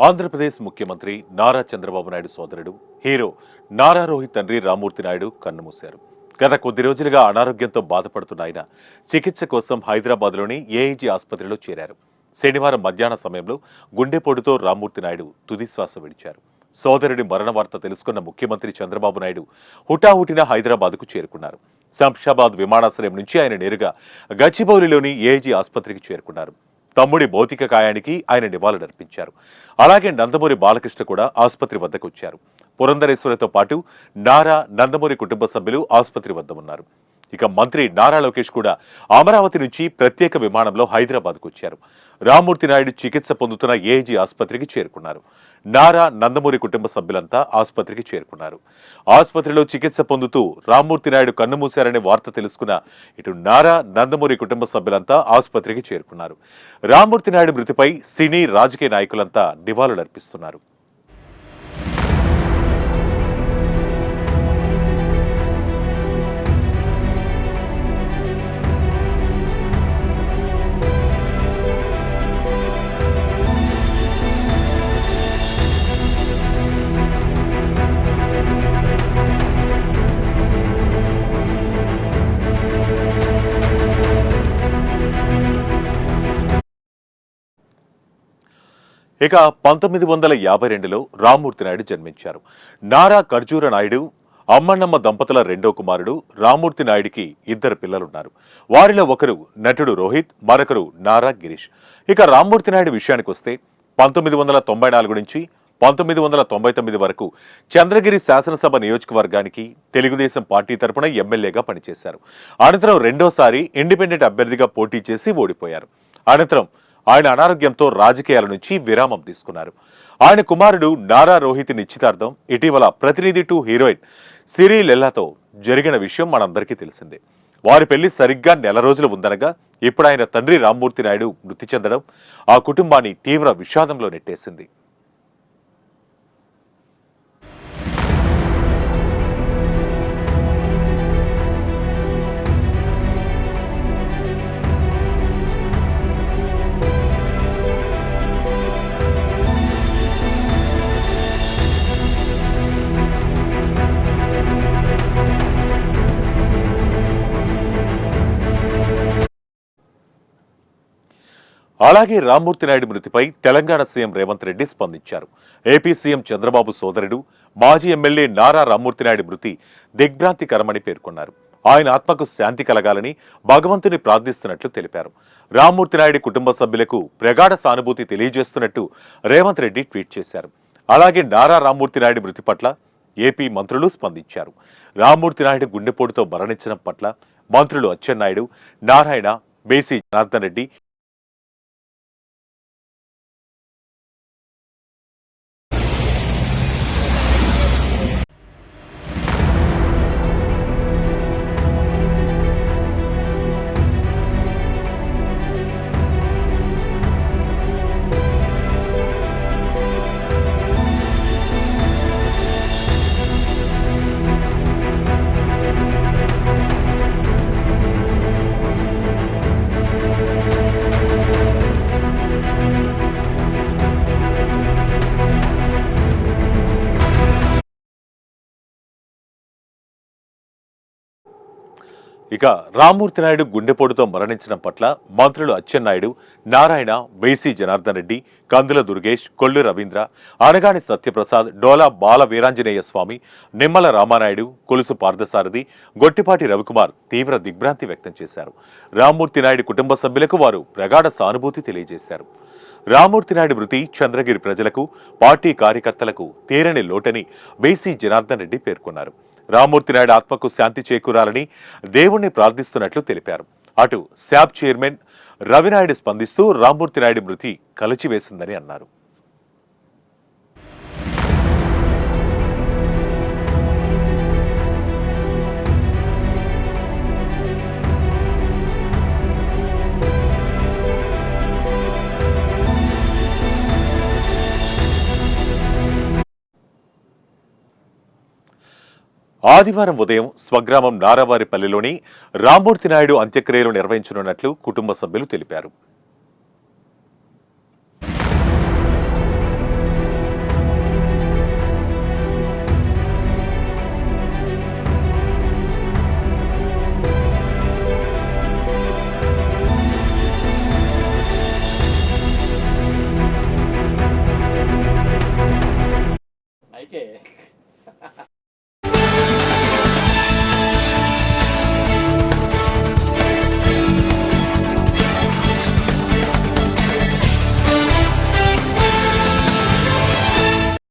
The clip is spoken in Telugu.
ఆంధ్రప్రదేశ్ ముఖ్యమంత్రి నారా చంద్రబాబు నాయుడు సోదరుడు హీరో నారా రోహిత్ తండ్రి రామ్మూర్తి నాయుడు కన్నుమూశారు. గత కొద్ది రోజులుగా అనారోగ్యంతో బాధపడుతున్న ఆయన చికిత్స కోసం హైదరాబాద్లోని ఏఐజీ ఆసుపత్రిలో చేరారు. శనివారం మధ్యాహ్న సమయంలో గుండెపోటుతో రామ్మూర్తి నాయుడు తుదిశ్వాస విడిచారు. సోదరుడి మరణ వార్త తెలుసుకున్న ముఖ్యమంత్రి చంద్రబాబు నాయుడు హుటాహుటిన హైదరాబాద్కు చేరుకున్నారు. శంషాబాద్ విమానాశ్రయం నుంచి ఆయన నేరుగా గచ్చిబౌలిలోని ఏఐజీ ఆసుపత్రికి చేరుకున్నారు. తమ్ముడి భౌతిక కాయానికి ఆయన నివాళులర్పించారు. అలాగే నందమూరి బాలకృష్ణ కూడా ఆసుపత్రి వద్దకు వచ్చారు. పురంధరేశ్వరితో పాటు నారా, నందమూరి కుటుంబ సభ్యులు ఆసుపత్రి వద్ద ఉన్నారు. ఇక మంత్రి నారా లోకేష్ కూడా అమరావతి నుంచి ప్రత్యేక విమానంలో హైదరాబాద్కు వచ్చారు. రామ్మూర్తి నాయుడు చికిత్స పొందుతున్న ఏఐజీ ఆసుపత్రికి చేరుకున్నారు. నారా, నందమూరి కుటుంబ సభ్యులంతా ఆసుపత్రికి చేరుకున్నారు. ఆసుపత్రిలో చికిత్స పొందుతూ రామ్మూర్తి నాయుడు కన్నుమూశారనే వార్త తెలుసుకున్న ఇటు నారా, నందమూరి కుటుంబ సభ్యులంతా ఆసుపత్రికి చేరుకున్నారు. రామ్మూర్తి నాయుడు మృతిపై సినీ, రాజకీయ నాయకులంతా నివాళులర్పిస్తున్నారు. ఇక 1952లో రామ్మూర్తి నాయుడు జన్మించారు. నారా ఖర్జూర నాయుడు, అమ్మన్నమ్మ దంపతుల రెండో కుమారుడు రామ్మూర్తి నాయుడికి ఇద్దరు పిల్లలున్నారు. వారిలో ఒకరు నటుడు రోహిత్, మరొకరు నారా గిరీష్. ఇక రామ్మూర్తి నాయుడు విషయానికి వస్తే 1994 నుంచి 1999 వరకు చంద్రగిరి శాసనసభ నియోజకవర్గానికి తెలుగుదేశం పార్టీ తరపున ఎమ్మెల్యేగా పనిచేశారు. అనంతరం రెండోసారి ఇండిపెండెంట్ అభ్యర్థిగా పోటీ చేసి ఓడిపోయారు. అనంతరం ఆయన అనారోగ్యంతో రాజకీయాల నుంచి విరామం తీసుకున్నారు. ఆయన కుమారుడు నారా రోహిత్ నిశ్చితార్థం ఇటీవల ప్రతినిధి టు హీరోయిన్ సిరి లెల్లాతో జరిగిన విషయం మనందరికీ తెలిసిందే. వారి పెళ్లి సరిగ్గా నెల రోజులు ఉందనగా ఇప్పుడు ఆయన తండ్రి రామ్మూర్తి నాయుడు మృతి చెందడం ఆ కుటుంబాన్ని తీవ్ర విషాదంలో నెట్టేసింది. అలాగే రామ్మూర్తి నాయుడు మృతిపై తెలంగాణ సీఎం రేవంత్ రెడ్డి స్పందించారు. ఏపీ సీఎం చంద్రబాబు సోదరుడు, మాజీ ఎమ్మెల్యే నారా రామ్మూర్తి నాయుడు మృతి దిగ్భ్రాంతికరమని పేర్కొన్నారు. ఆయన ఆత్మకు శాంతి కలగాలని భగవంతుని ప్రార్థిస్తున్నట్లు తెలిపారు. రామ్మూర్తి నాయుడు కుటుంబ సభ్యులకు ప్రగాఢ సానుభూతి తెలియజేస్తున్నట్టు రేవంత్ రెడ్డి ట్వీట్ చేశారు. అలాగే నారా రామ్మూర్తి నాయుడు మృతి పట్ల ఏపీ మంత్రులు స్పందించారు. రామ్మూర్తి నాయుడు గుండెపోటుతో మరణించడం పట్ల మంత్రులు అచ్చెన్నాయుడు, నారాయణ, బేసీ జనార్దన్ రెడ్డి, ఇక రామ్మూర్తి నాయుడు గుండెపోటుతో మరణించడం పట్ల మంత్రులు అచ్చెన్నాయుడు, నారాయణ, బైసీ జనార్దన్ రెడ్డి, కందుల దుర్గేష్, కొల్లు రవీంద్ర, అనగాని సత్యప్రసాద్, డోలా బాల వీరాంజనేయ స్వామి, నిమ్మల రామానాయుడు, కొలుసు పార్థసారథి, గొట్టిపాటి రవికుమార్ తీవ్ర దిగ్భ్రాంతి వ్యక్తం చేశారు. రామ్మూర్తి నాయుడు కుటుంబ సభ్యులకు వారు ప్రగాఢ సానుభూతి తెలియజేశారు. రామ్మూర్తి నాయుడు మృతి చంద్రగిరి ప్రజలకు, పార్టీ కార్యకర్తలకు తీరని లోటని బైసీ జనార్దన్ రెడ్డి పేర్కొన్నారు. రామ్మూర్తి నాయుడు ఆత్మకు శాంతి చేకూరాలని దేవుణ్ణి ప్రార్థిస్తున్నట్లు తెలిపారు. అటు శాప్ చైర్మన్ రవినాయుడు స్పందిస్తూ రామ్మూర్తి నాయుడు మృతి కలచివేసిందని అన్నారు. ఆదివారం ఉదయం స్వగ్రామం నారావారిపల్లిలోని రామ్మూర్తి నాయుడు అంత్యక్రియలు నిర్వహించనున్నట్లు కుటుంబ సభ్యులు తెలిపారు.